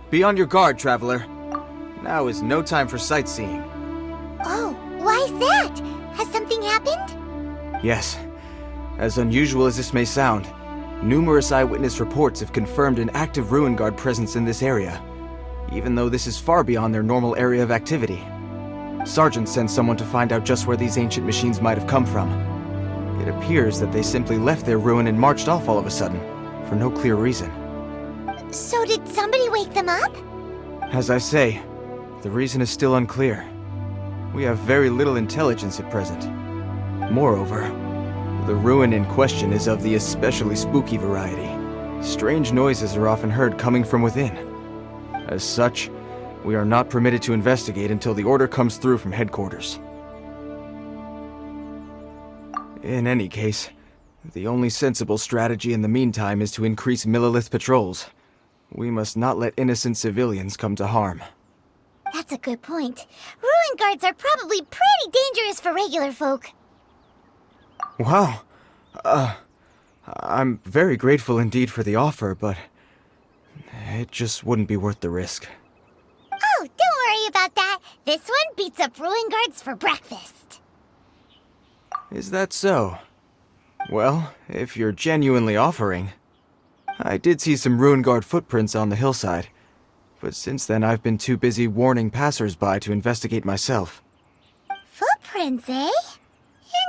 Be on your guard, traveler. Now is no time for sightseeing. Oh, why is that? Has something happened? Yes. As unusual as this may sound, numerous eyewitness reports have confirmed an active Ruin Guard presence in this area, even though this is far beyond their normal area of activity. Sergeant sent someone to find out just where these ancient machines might have come from. It appears that they simply left their ruin and marched off all of a sudden, for no clear reason. So did somebody wake them up? As I say, the reason is still unclear. We have very little intelligence at present. Moreover, the ruin in question is of the especially spooky variety. Strange noises are often heard coming from within. As such, we are not permitted to investigate until the order comes through from headquarters. In any case, the only sensible strategy in the meantime is to increase Millilith patrols. We must not let innocent civilians come to harm. That's a good point. Ruin guards are probably pretty dangerous for regular folk. Wow. I'm very grateful indeed for the offer, but it just wouldn't be worth the risk. Oh, don't worry about that. This one beats up ruin guards for breakfast. Is that so? Well, if you're genuinely offering. I did see some Ruin Guard footprints on the hillside, but since then I've been too busy warning passers-by to investigate myself. Footprints, eh?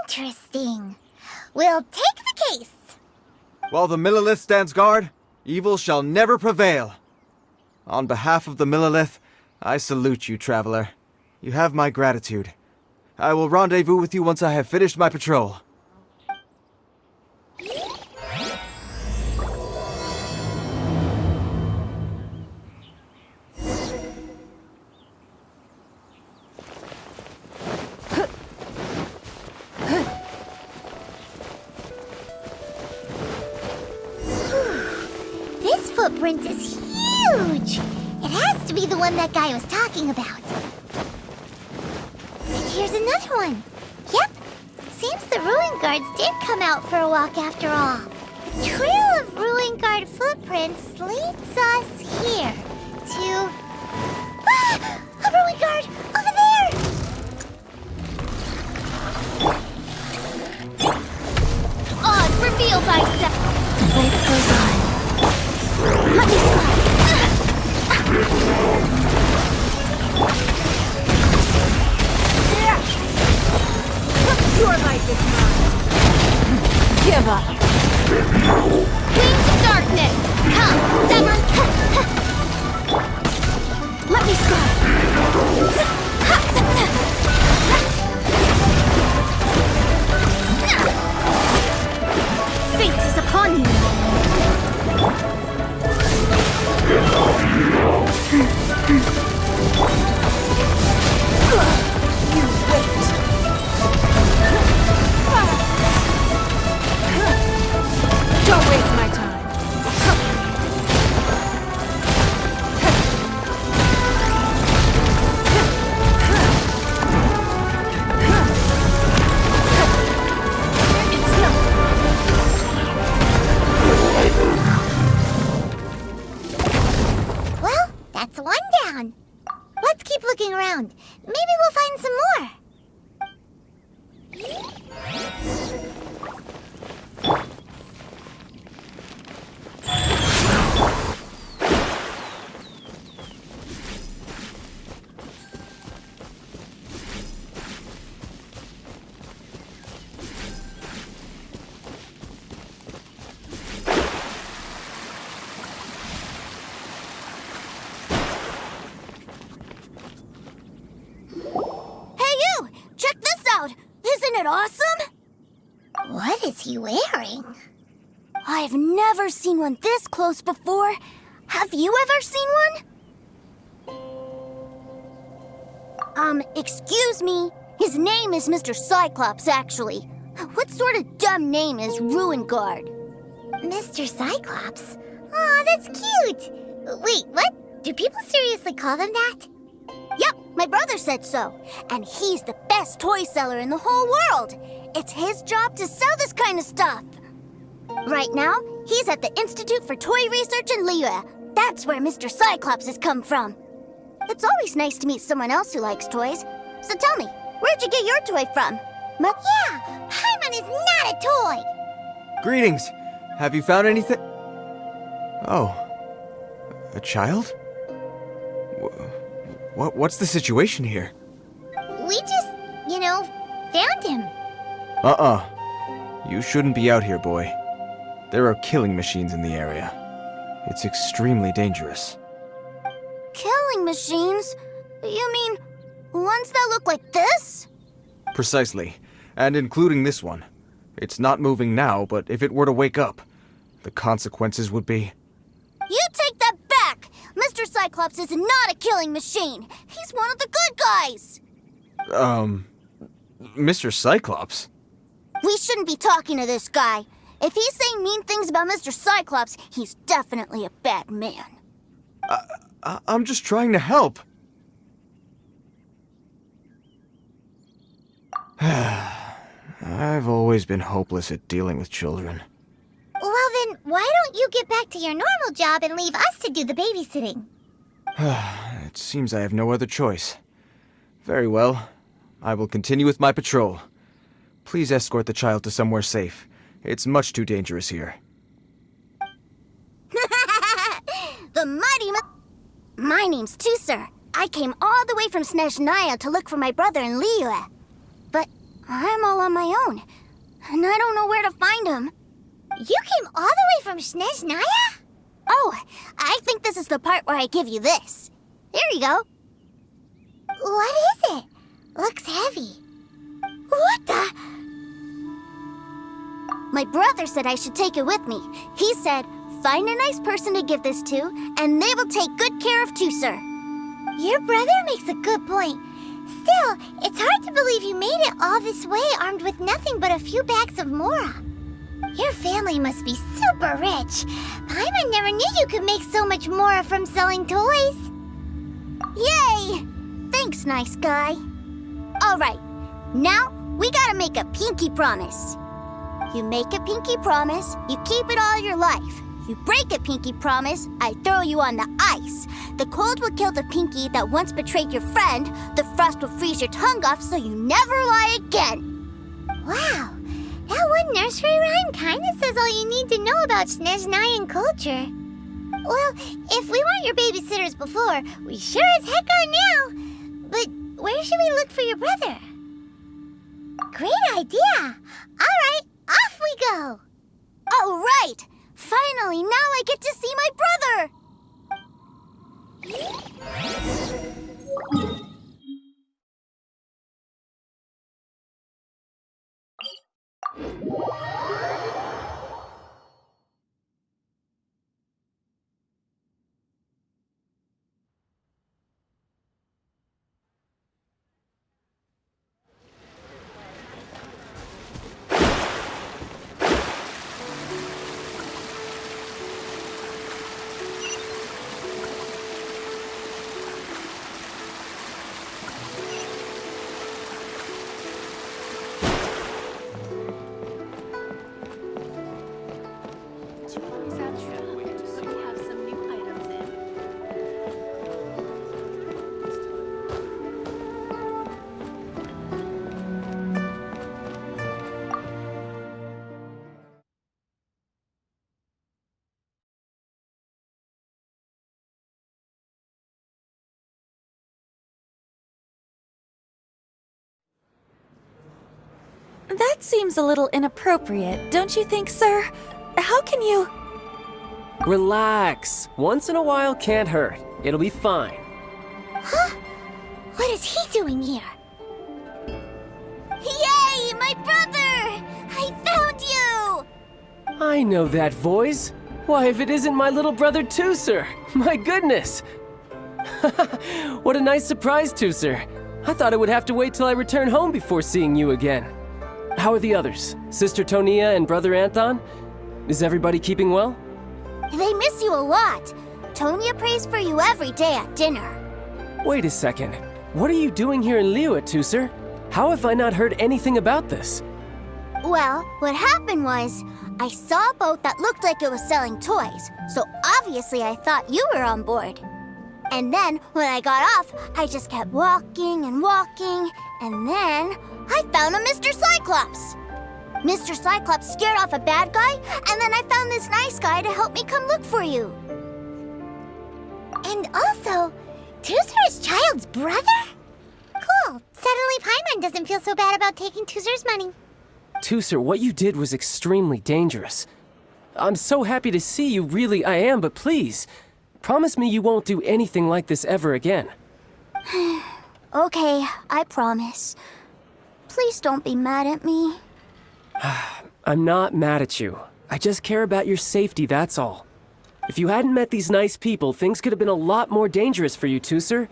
Interesting. We'll take the case. While the Millilith stands guard, evil shall never prevail. On behalf of the Millilith, I salute you, traveler. You have my gratitude. I will rendezvous with you once I have finished my patrol. This footprint is huge! It has to be the one that guy was talking about. And here's another one. Yep, seems the Ruin Guards did come out for a walk after all. The trail of Ruin Guard footprints leads us here to... Ah! A Ruin Guard! Over there! Oz, reveal thyself! Life goes on. Let me slide. Your life is mine. Give up. Wings of darkness! Come, sever! Let me slide. Fate is upon you. You wait. Don't waste my time. It's not. Well, that's one down. Let's keep looking around. Maybe we'll find some more. Isn't it awesome? What is he wearing? I've never seen one this close before. Have you ever seen one? Excuse me. His name is Mr. Cyclops, actually. What sort of dumb name is Ruin Guard? Mr. Cyclops? Aw, that's cute. Wait, what? Do people seriously call them that? Yep, my brother said so. And he's the best toy seller in the whole world. It's his job to sell this kind of stuff. Right now, he's at the Institute for Toy Research in Liyue. That's where Mr. Cyclops has come from. It's always nice to meet someone else who likes toys. So tell me, where'd you get your toy from? Yeah, Paimon is not a toy! Greetings! Have you found anything? Oh. A child? What's the situation here? We just, found him. You shouldn't be out here, boy. There are killing machines in the area. It's extremely dangerous. Killing machines? You mean ones that look like this? Precisely. And including this one. It's not moving now, but if it were to wake up, the consequences would be... You take that back! Mr. Cyclops is not a killing machine! He's one of the good guys! Mr. Cyclops? We shouldn't be talking to this guy. If he's saying mean things about Mr. Cyclops, he's definitely a bad man. I'm just trying to help. I've always been hopeless at dealing with children. Well then, why don't you get back to your normal job and leave us to do the babysitting? It seems I have no other choice. Very well. I will continue with my patrol. Please escort the child to somewhere safe. It's much too dangerous here. The mighty My name's Tusser. I came all the way from Snezhnaya to look for my brother in Liyue. But I'm all on my own, and I don't know where to find him. You came all the way from Snezhnaya? Oh, I think this is the part where I give you this. Here you go. What is it? Looks heavy. What the? My brother said I should take it with me. He said, find a nice person to give this to, and they will take good care of Tusser. Your brother makes a good point. Still, it's hard to believe you made it all this way armed with nothing but a few bags of Mora. Your family must be super rich. Paimon never knew you could make so much Mora from selling toys. Yay! Thanks, nice guy. All right, now we gotta make a pinky promise. You make a pinky promise, you keep it all your life. You break a pinky promise, I throw you on the ice. The cold will kill the pinky that once betrayed your friend. The frost will freeze your tongue off so you never lie again. Wow, that one nursery rhyme kinda says all you need to know about Snezhnayan culture. Well, if we weren't your babysitters before, we sure as heck are now. But where should we look for your brother? Great idea! All right, off we go! All right! Finally, now I get to see my brother! That seems a little inappropriate, don't you think, sir? How can you... Relax. Once in a while can't hurt. It'll be fine. Huh? What is he doing here? Yay, my brother! I found you! I know that voice. Why, if it isn't my little brother Tusser! My goodness! What a nice surprise, Tusser. I thought I would have to wait till I return home before seeing you again. How are the others? Sister Tonia and Brother Anton? Is everybody keeping well? They miss you a lot. Tonia prays for you every day at dinner. Wait a second. What are you doing here in Liyue, Tusser? How have I not heard anything about this? Well, what happened was, I saw a boat that looked like it was selling toys, so obviously I thought you were on board. And then, when I got off, I just kept walking and walking, and then I found a Mr. Cyclops. Mr. Cyclops scared off a bad guy, and then I found this nice guy to help me come look for you. And also, Tooser is Childe's brother? Cool. Suddenly Paimon doesn't feel so bad about taking Tooser's money. Tooser, what you did was extremely dangerous. I'm so happy to see you, really I am, but please, promise me you won't do anything like this ever again. Okay, I promise. Please don't be mad at me. I'm not mad at you. I just care about your safety, that's all. If you hadn't met these nice people, things could have been a lot more dangerous for you, Tooser.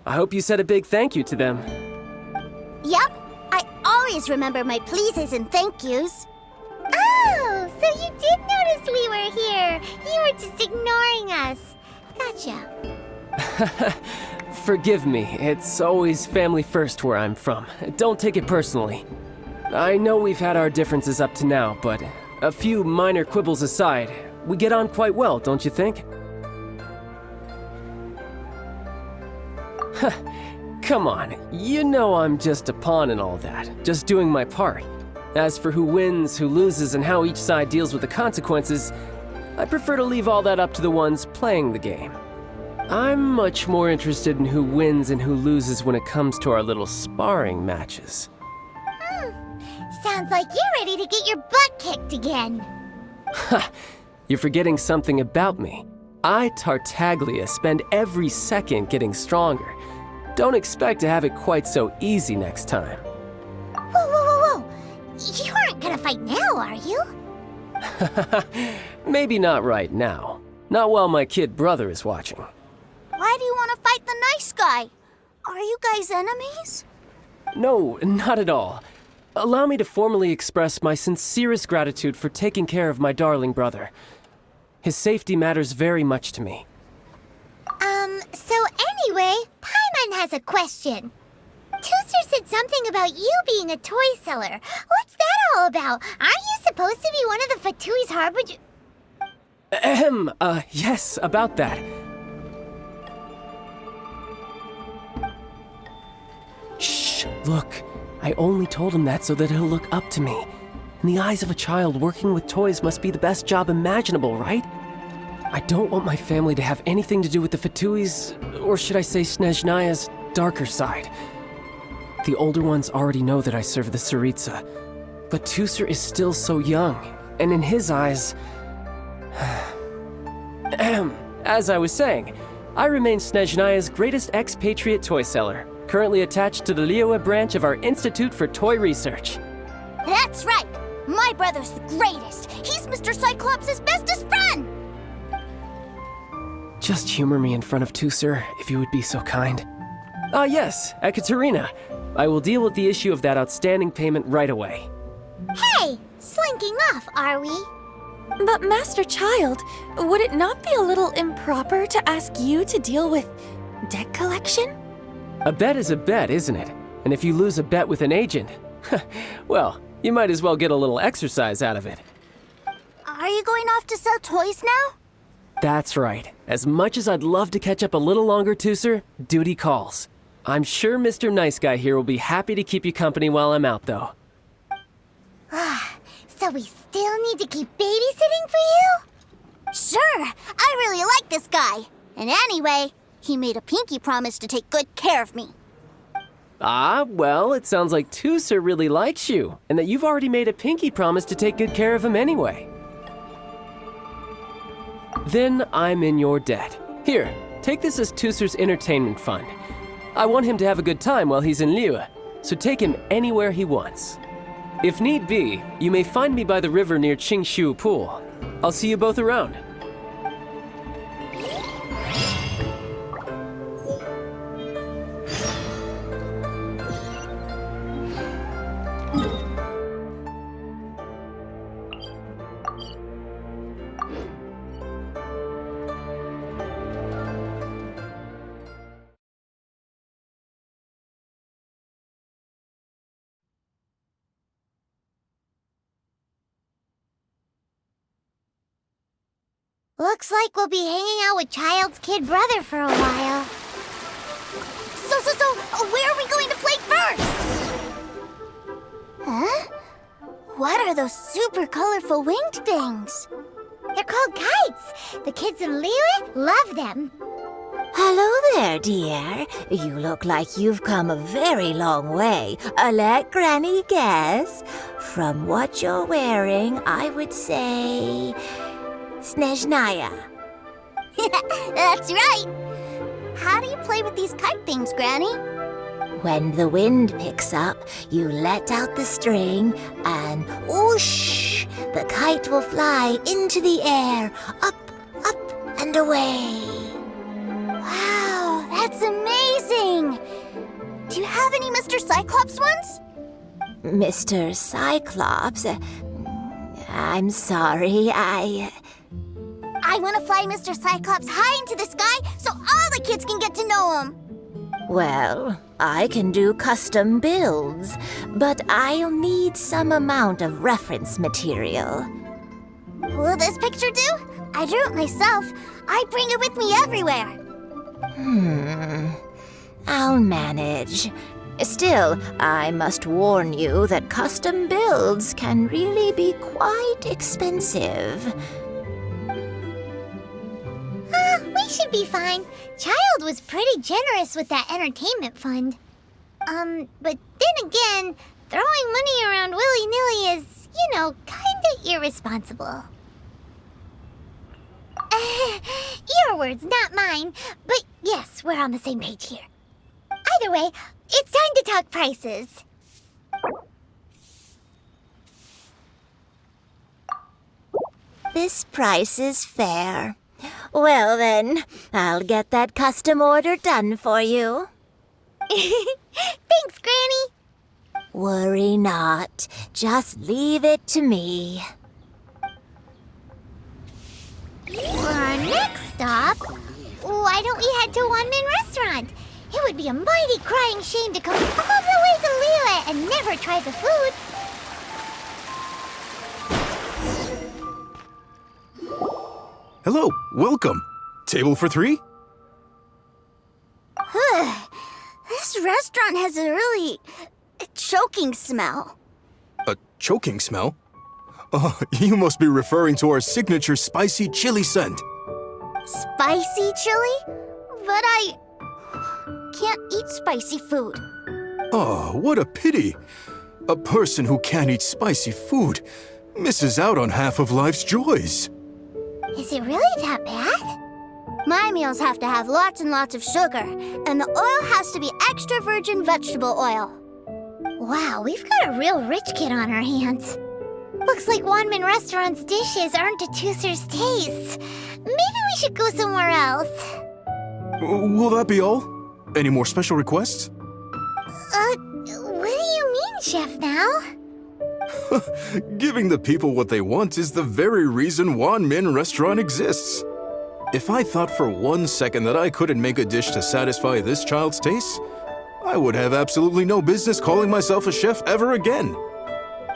I hope you said a big thank you to them. Yep, I always remember my pleases and thank yous. Oh, so you did notice we were here. You were just ignoring us. Gotcha. Forgive me, it's always family first where I'm from. Don't take it personally. I know we've had our differences up to now, but a few minor quibbles aside, we get on quite well, don't you think? Come on, you know I'm just a pawn and all that, just doing my part. As for who wins, who loses, and how each side deals with the consequences, I prefer to leave all that up to the ones playing the game. I'm much more interested in who wins and who loses when it comes to our little sparring matches. Sounds like you're ready to get your butt kicked again. Ha! You're forgetting something about me. I, Tartaglia, spend every second getting stronger. Don't expect to have it quite so easy next time. Whoa. You aren't gonna fight now, are you? Maybe not right now. Not while my kid brother is watching. Why do you want to fight the nice guy? Are you guys enemies? No, not at all. Allow me to formally express my sincerest gratitude for taking care of my darling brother. His safety matters very much to me. So anyway, Paimon has a question. Tooser said something about you being a toy seller. What's that all about? Aren't you supposed to be one of the Fatui's harbinger? Yes, about that. Shh, look. I only told him that so that he'll look up to me. In the eyes of a child, working with toys must be the best job imaginable, right? I don't want my family to have anything to do with the Fatui's, or should I say Snezhnaya's, darker side. The older ones already know that I serve the Tsaritsa, but Tooser is still so young, and in his eyes... As I was saying, I remain Snezhnaya's greatest expatriate toy seller, currently attached to the Liyue branch of our Institute for Toy Research. That's right! My brother's the greatest! He's Mr. Cyclops' bestest friend! Just humor me in front of Tooser, if you would be so kind. Ah yes, Ekaterina. I will deal with the issue of that outstanding payment right away. Hey, slinking off, are we? But Master Childe, would it not be a little improper to ask you to deal with debt collection? A bet is a bet, isn't it? And if you lose a bet with an agent, well, you might as well get a little exercise out of it. Are you going off to sell toys now? That's right. As much as I'd love to catch up a little longer, Tooser, duty calls. I'm sure Mr. Nice Guy here will be happy to keep you company while I'm out, though. So we still need to keep babysitting for you? Sure, I really like this guy. And anyway, he made a pinky promise to take good care of me. Ah, well, it sounds like Tooser really likes you, and that you've already made a pinky promise to take good care of him anyway. Then I'm in your debt. Here, take this as Tooser's entertainment fund. I want him to have a good time while he's in Liyue, so take him anywhere he wants. If need be, you may find me by the river near Qingshu Pool. I'll see you both around. Looks like we'll be hanging out with Childe's kid brother for a while. So, where are we going to play first? Huh? What are those super colorful winged things? They're called kites. The kids in Liyue love them. Hello there, dear. You look like you've come a very long way. Let Granny guess. From what you're wearing, I would say... Snezhnaya. That's right. How do you play with these kite things, Granny? When the wind picks up, you let out the string and whoosh! The kite will fly into the air, up, and away. Wow, that's amazing! Do you have any Mr. Cyclops ones? Mr. Cyclops? I'm sorry, I want to fly Mr. Cyclops high into the sky so all the kids can get to know him. Well, I can do custom builds, but I'll need some amount of reference material. Will this picture do? I drew it myself. I bring it with me everywhere. I'll manage. Still, I must warn you that custom builds can really be quite expensive. We should be fine. Childe was pretty generous with that entertainment fund. But then again, throwing money around willy-nilly is, kinda irresponsible. Your words, not mine. But yes, we're on the same page here. Either way, it's time to talk prices. This price is fair. Well then, I'll get that custom order done for you. Thanks, Granny. Worry not. Just leave it to me. For our next stop, why don't we head to Wanmin Restaurant? It would be a mighty crying shame to come all the way to Liyue and never try the food. Hello, welcome. Table for 3? This restaurant has a really choking smell. A choking smell? Oh, you must be referring to our signature spicy chili scent. Spicy chili? But I can't eat spicy food. Oh, what a pity. A person who can't eat spicy food misses out on half of life's joys. Is it really that bad? My meals have to have lots and lots of sugar, and the oil has to be extra virgin vegetable oil. Wow, we've got a real rich kid on our hands. Looks like Wanmin Restaurant's dishes aren't to Tooser's taste. Maybe we should go somewhere else. Will that be all? Any more special requests? What do you mean, Chef Now? Giving the people what they want is the very reason Wanmin Restaurant exists. If I thought for 1 second that I couldn't make a dish to satisfy this child's taste, I would have absolutely no business calling myself a chef ever again.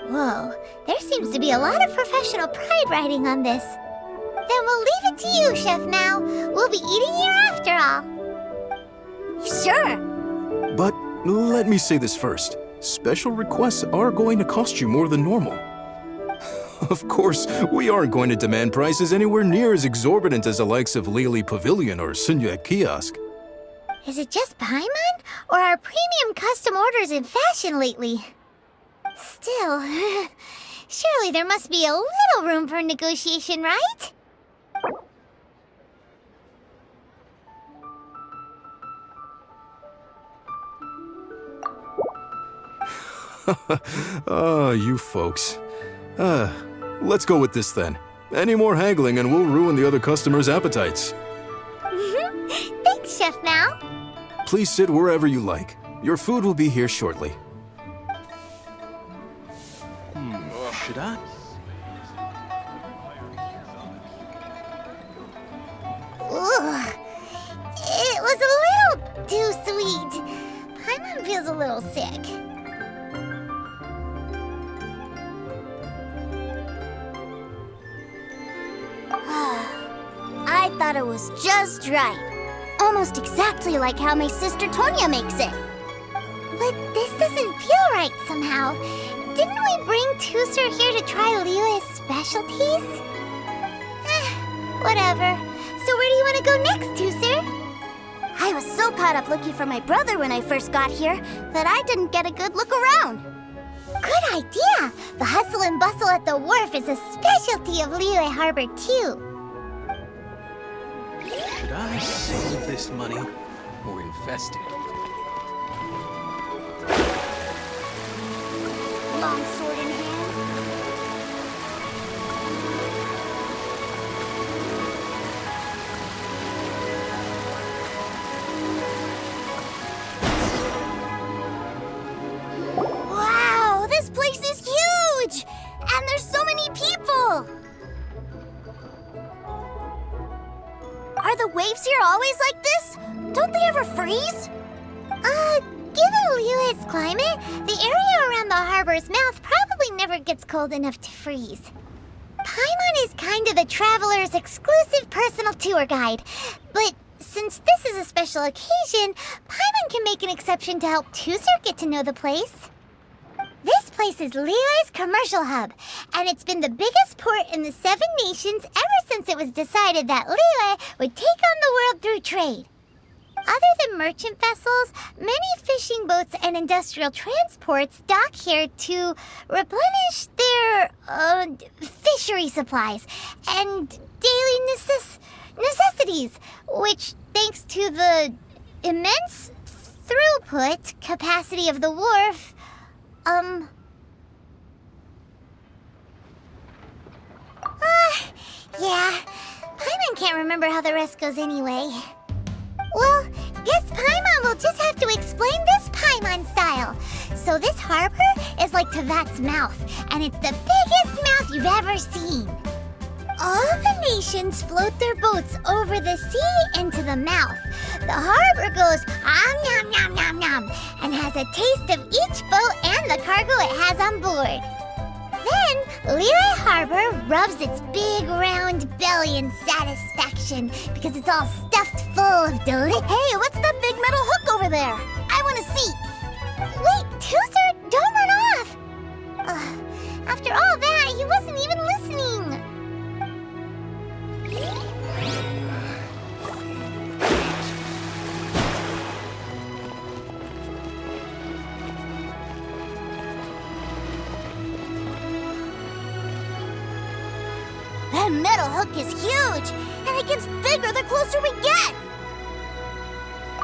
Whoa, there seems to be a lot of professional pride riding on this. Then we'll leave it to you, Chef Now. We'll be eating here after all. Sure. But let me say this first. Special requests are going to cost you more than normal. Of course, we aren't going to demand prices anywhere near as exorbitant as the likes of Lily Pavilion or Sunyue Kiosk. Is it just Paimon, or are premium custom orders in fashion lately? Still, surely there must be a little room for negotiation, right? You folks. Let's go with this then. Any more haggling and we'll ruin the other customers' appetites. Thanks, Chef Now. Please sit wherever you like. Your food will be here shortly. Should I? Ugh. It was a little too sweet. Paimon feels a little sick. I thought it was just right. Almost exactly like how my sister Tonya makes it. But this doesn't feel right somehow. Didn't we bring Tusser here to try Liyue's specialties? Whatever. So where do you want to go next, Tusser? I was so caught up looking for my brother when I first got here that I didn't get a good look around. Good idea! The hustle and bustle at the wharf is a specialty of Liyue Harbor, too. Should I save this money or invest it? Long sword in hand. Wow, this place is huge! And there's so many people! Are the waves here always like this? Don't they ever freeze? Given Liyue's climate, the area around the harbor's mouth probably never gets cold enough to freeze. Paimon is kind of the traveler's exclusive personal tour guide, but since this is a special occasion, Paimon can make an exception to help Tusser get to know the place. This place is Liyue's commercial hub, and it's been the biggest port in the Seven Nations ever since it was decided that Liyue would take on the world through trade. Other than merchant vessels, many fishing boats and industrial transports dock here to replenish their fishery supplies and daily necessities, which, thanks to the immense throughput capacity of the wharf, yeah, Paimon can't remember how the rest goes anyway. Well, guess Paimon will just have to explain this Paimon style. So this harbor is like Tevat's mouth, and it's the biggest mouth you've ever seen. All the nations float their boats over the sea into the mouth. The harbor goes nom nom nom nom and has a taste of each boat and the cargo it has on board. Then, Liyue Harbor rubs its big round belly in satisfaction because it's all stuffed full of Hey, what's that big metal hook over there? I want to see. Wait, Tusser, don't run off! After all that, he wasn't even listening. That metal hook is huge, and it gets bigger the closer we get.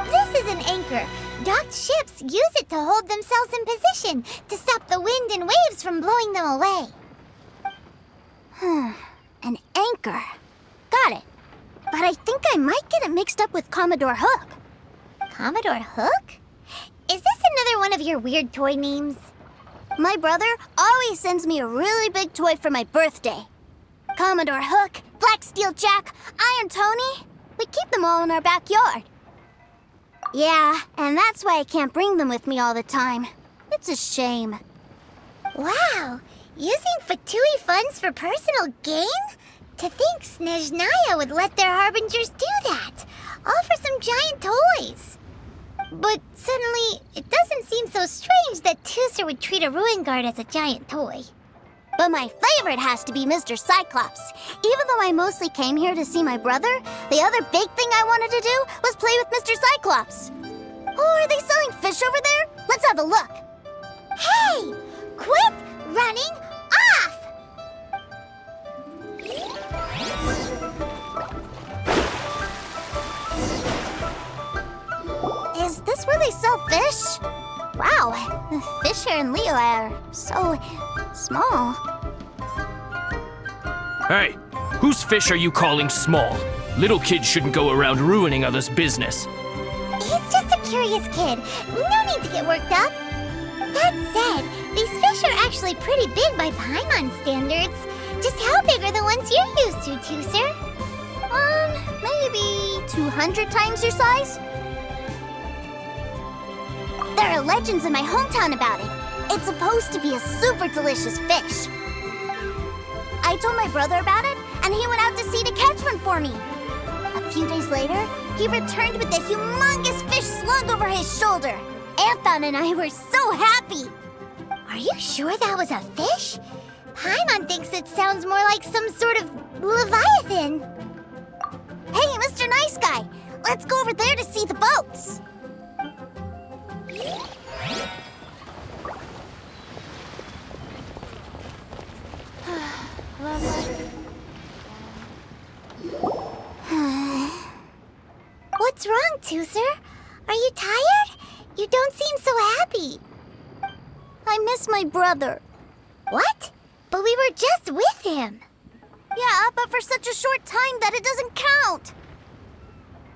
This is an anchor. Docked ships use it to hold themselves in position to stop the wind and waves from blowing them away. An anchor. Got it. But I think I might get it mixed up with Commodore Hook. Commodore Hook? Is this another one of your weird toy names? My brother always sends me a really big toy for my birthday. Commodore Hook, Black Steel Jack, Iron Tony. We keep them all in our backyard. Yeah, and that's why I can't bring them with me all the time. It's a shame. Wow! Using Fatui funds for personal gain? To think Snezhnaya would let their harbingers do that! All for some giant toys! But suddenly, it doesn't seem so strange that Tusser would treat a ruin guard as a giant toy. But my favorite has to be Mr. Cyclops. Even though I mostly came here to see my brother, the other big thing I wanted to do was play with Mr. Cyclops. Oh, are they selling fish over there? Let's have a look. Hey! Quit running off! Is this where they sell fish? Wow, the fish here in Liyue are so small. Hey, whose fish are you calling small? Little kids shouldn't go around ruining others' business. He's just a curious kid. No need to get worked up. That said, these fish are actually pretty big by Paimon standards. Just how big are the ones you're used to, Tusser? Maybe 200 times your size? There are legends in my hometown about it. It's supposed to be a super delicious fish. I told my brother about it, and he went out to sea to catch one for me. few days later, he returned with a humongous fish slung over his shoulder. Anthon and I were so happy. Are you sure that was a fish? Paimon thinks it sounds more like some sort of leviathan. Hey, Mr. Nice Guy, let's go over there to see the boats. What's wrong, Tooser? Are you tired? You don't seem so happy. I miss my brother. What? But we were just with him. Yeah, but for such a short time that it doesn't count.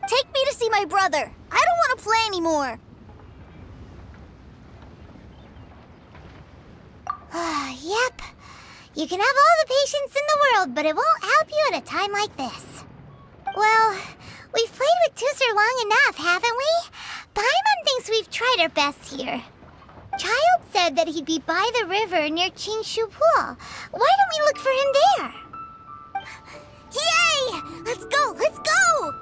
Take me to see my brother. I don't want to play anymore. Yep. You can have all the patience in the world, but it won't help you at a time like this. Well, we've played with Tooser long enough, haven't we? Paimon thinks we've tried our best here. Childe said that he'd be by the river near Qingshu Pool. Why don't we look for him there? Yay! Let's go! Let's go!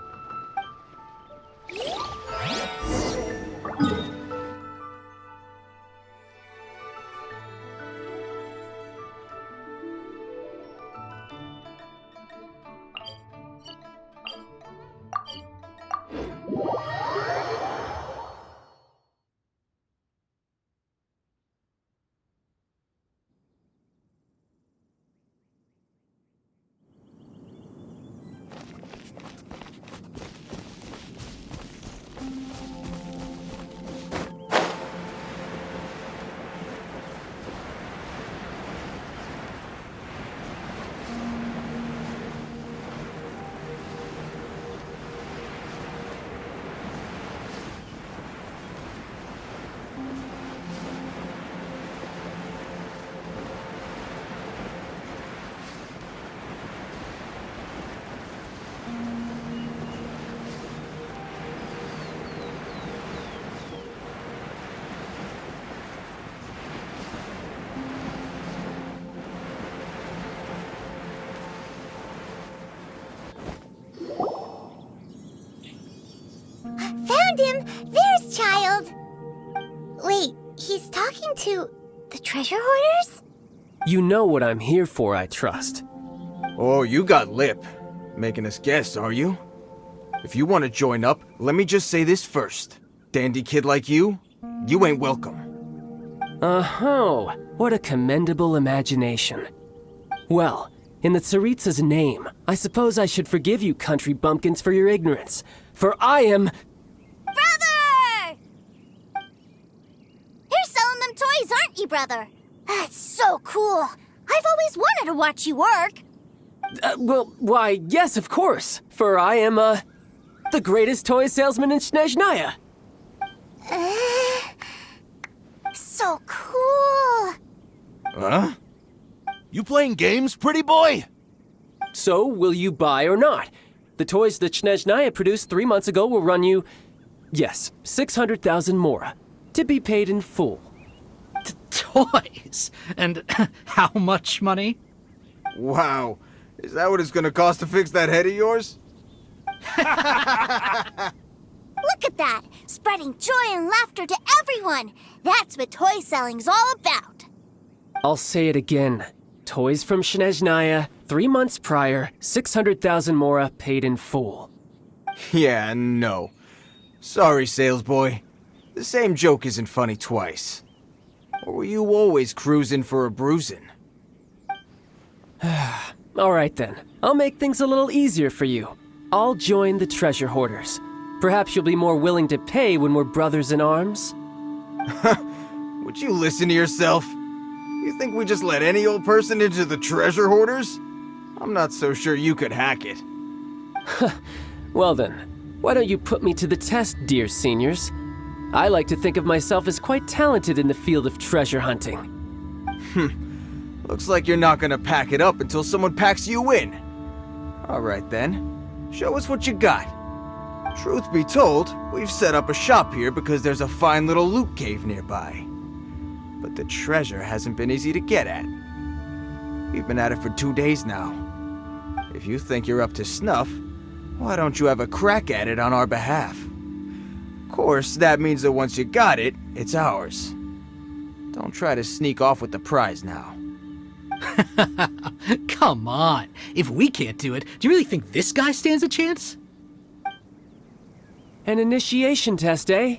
Found him! There's Childe! Wait, he's talking to the treasure hoarders? You know what I'm here for, I trust. Oh, you got lip. Making us guess, are you? If you want to join up, let me just say this first. Dandy kid like you ain't welcome. Oh, what a commendable imagination. Well, in the Tsaritsa's name, I suppose I should forgive you country bumpkins for your ignorance. For I am... Brother! You're selling them toys, aren't you, brother? That's so cool. I've always wanted to watch you work. Well, why, yes, of course. For I am, the greatest toy salesman in Snezhnaya. So cool. Huh? You playing games, pretty boy? So, will you buy or not? The toys that Snezhnaya produced 3 months ago will run you, yes, 600,000 mora, to be paid in full. Toys? And how much money? Wow. Is that what it's gonna cost to fix that head of yours? Look at that! Spreading joy and laughter to everyone! That's what toy selling's all about! I'll say it again. Toys from Snezhnaya, 3 months prior, 600,000 mora paid in full. Yeah, no. Sorry, sales boy. The same joke isn't funny twice. Or were you always cruising for a bruising? All right then, I'll make things a little easier for you. I'll join the treasure hoarders. Perhaps you'll be more willing to pay when we're brothers in arms? Would you listen to yourself? You think we just let any old person into the treasure hoarders? I'm not so sure you could hack it. Well then, why don't you put me to the test, dear seniors? I like to think of myself as quite talented in the field of treasure hunting. Looks like you're not gonna pack it up until someone packs you in. Alright then, show us what you got. Truth be told, we've set up a shop here because there's a fine little loot cave nearby. But the treasure hasn't been easy to get at. We've been at it for 2 days now. If you think you're up to snuff, Why don't you have a crack at it on our behalf? Of course, that means that once you got it, it's ours. Don't try to sneak off with the prize now. Come on. If we can't do it, do you really think this guy stands a chance? An initiation test, eh?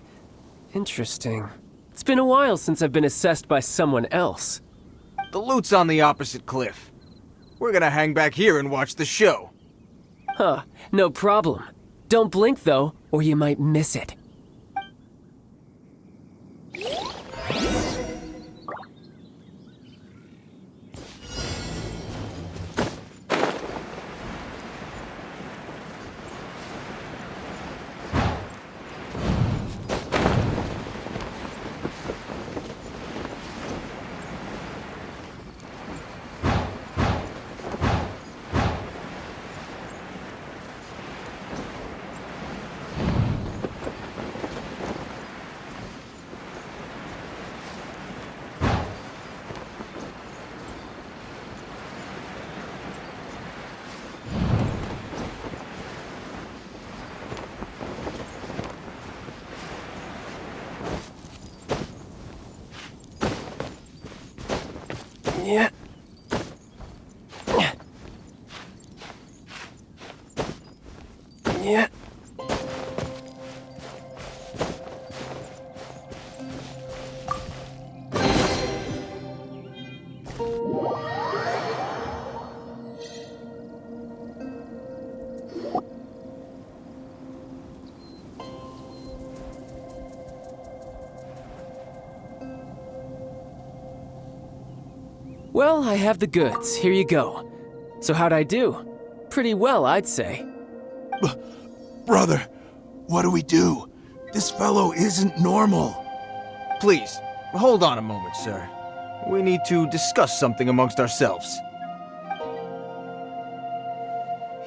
Interesting. It's been a while since I've been assessed by someone else. The loot's on the opposite cliff. We're gonna hang back here and watch the show. Huh, no problem. Don't blink though, or you might miss it. Yeah. Yeah. Well, I have the goods. Here you go. So how'd I do? Pretty well, I'd say. Brother, what do we do? This fellow isn't normal. Please, hold on a moment, sir. We need to discuss something amongst ourselves.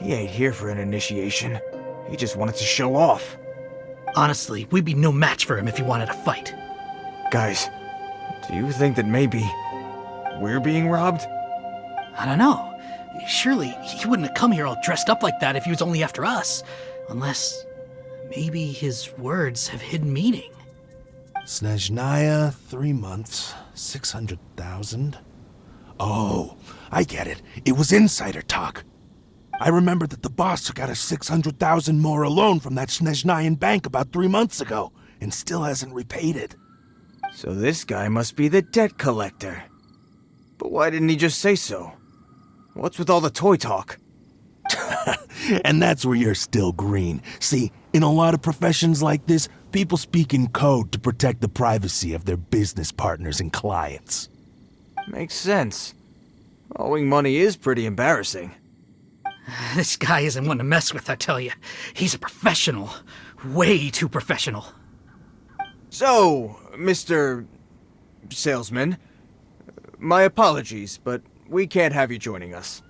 He ain't here for an initiation. He just wanted to show off. Honestly, we'd be no match for him if he wanted to fight. Guys, do you think that maybe we're being robbed? I don't know. Surely he wouldn't have come here all dressed up like that if he was only after us. Unless maybe his words have hidden meaning. Snezhnaya, 3 months, 600,000. Oh, I get it. It was insider talk. I remember that the boss took out a 600,000 more loan from that Snezhnayan bank about 3 months ago, and still hasn't repaid it. So this guy must be the debt collector. But why didn't he just say so? What's with all the toy talk? And that's where you're still green. See, in a lot of professions like this, people speak in code to protect the privacy of their business partners and clients. Makes sense. Owing money is pretty embarrassing. This guy isn't one to mess with, I tell you. He's a professional. Way too professional. So, Mr. Salesman, my apologies, but we can't have you joining us.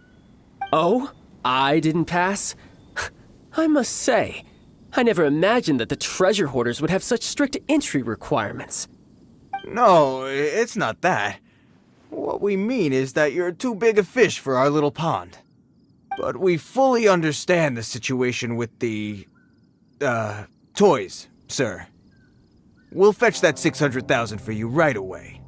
Oh? I didn't pass? I must say, I never imagined that the treasure hoarders would have such strict entry requirements. No, it's not that. What we mean is that you're too big a fish for our little pond. But we fully understand the situation with the, toys, sir. We'll fetch that 600,000 for you right away.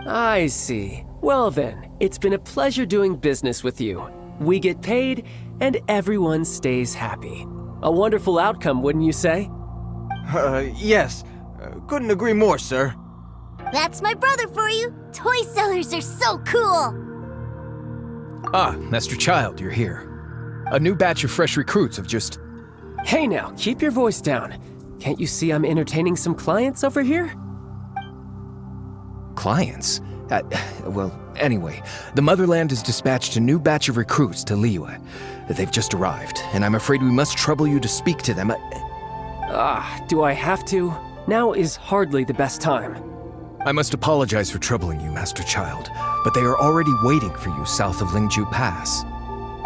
I see. Well then, it's been a pleasure doing business with you. We get paid, and everyone stays happy. A wonderful outcome, wouldn't you say? Yes. Couldn't agree more, sir. That's my brother for you. Toy sellers are so cool. Ah, Master Childe, you're here. A new batch of fresh recruits have just... Hey now, keep your voice down. Can't you see I'm entertaining some clients over here? Clients? Well, anyway, the Motherland has dispatched a new batch of recruits to Liyue. They've just arrived, and I'm afraid we must trouble you to speak to them. Do I have to? Now is hardly the best time. I must apologize for troubling you, Master Childe, but they are already waiting for you south of Lingju Pass.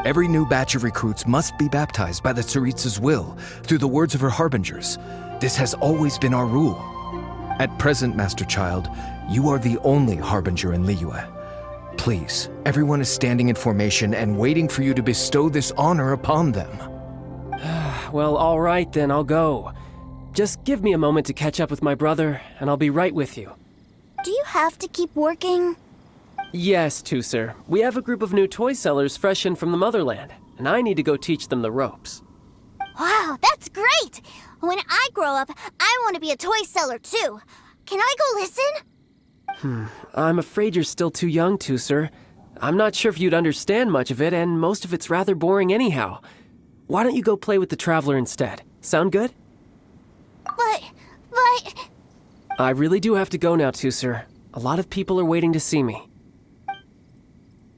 Every new batch of recruits must be baptized by the Tsaritsa's will, through the words of her harbingers. This has always been our rule. At present, Master Childe, you are the only harbinger in Liyue. Please, everyone is standing in formation and waiting for you to bestow this honor upon them. Well, all right then, I'll go. Just give me a moment to catch up with my brother, and I'll be right with you. Do you have to keep working? Yes, Tusser. We have a group of new toy sellers fresh in from the motherland, and I need to go teach them the ropes. Wow, that's great! When I grow up, I want to be a toy seller too. Can I go listen? I'm afraid you're still too young, Tusser. I'm not sure if you'd understand much of it, and most of it's rather boring anyhow. Why don't you go play with the Traveler instead? Sound good? But... I really do have to go now, Tusser. A lot of people are waiting to see me.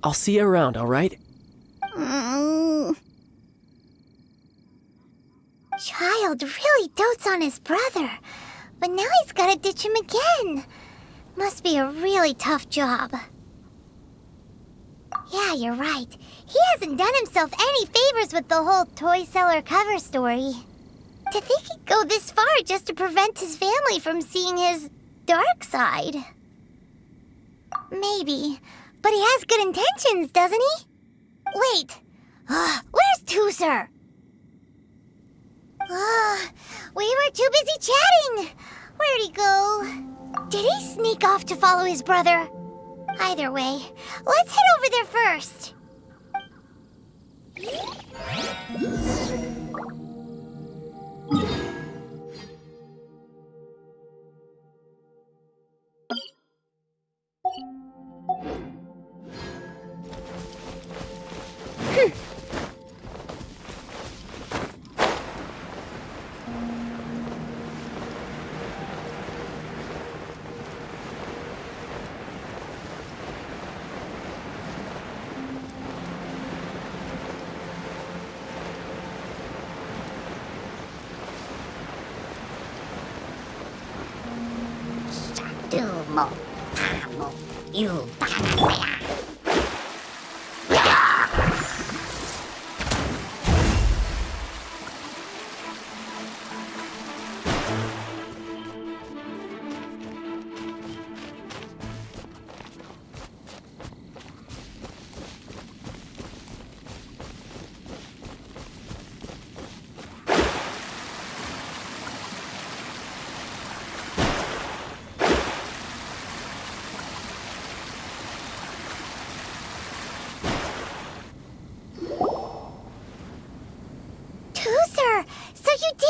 I'll see you around, all right? Childe really dotes on his brother, but now he's gotta ditch him again. Must be a really tough job. Yeah, you're right. He hasn't done himself any favors with the whole toy seller cover story. To think he'd go this far just to prevent his family from seeing his dark side. Maybe, but he has good intentions, doesn't he? Wait, where's Tusser? We were too busy chatting. Where'd he go? Did he sneak off to follow his brother? Either way, let's head over there first. Mo, amo, you,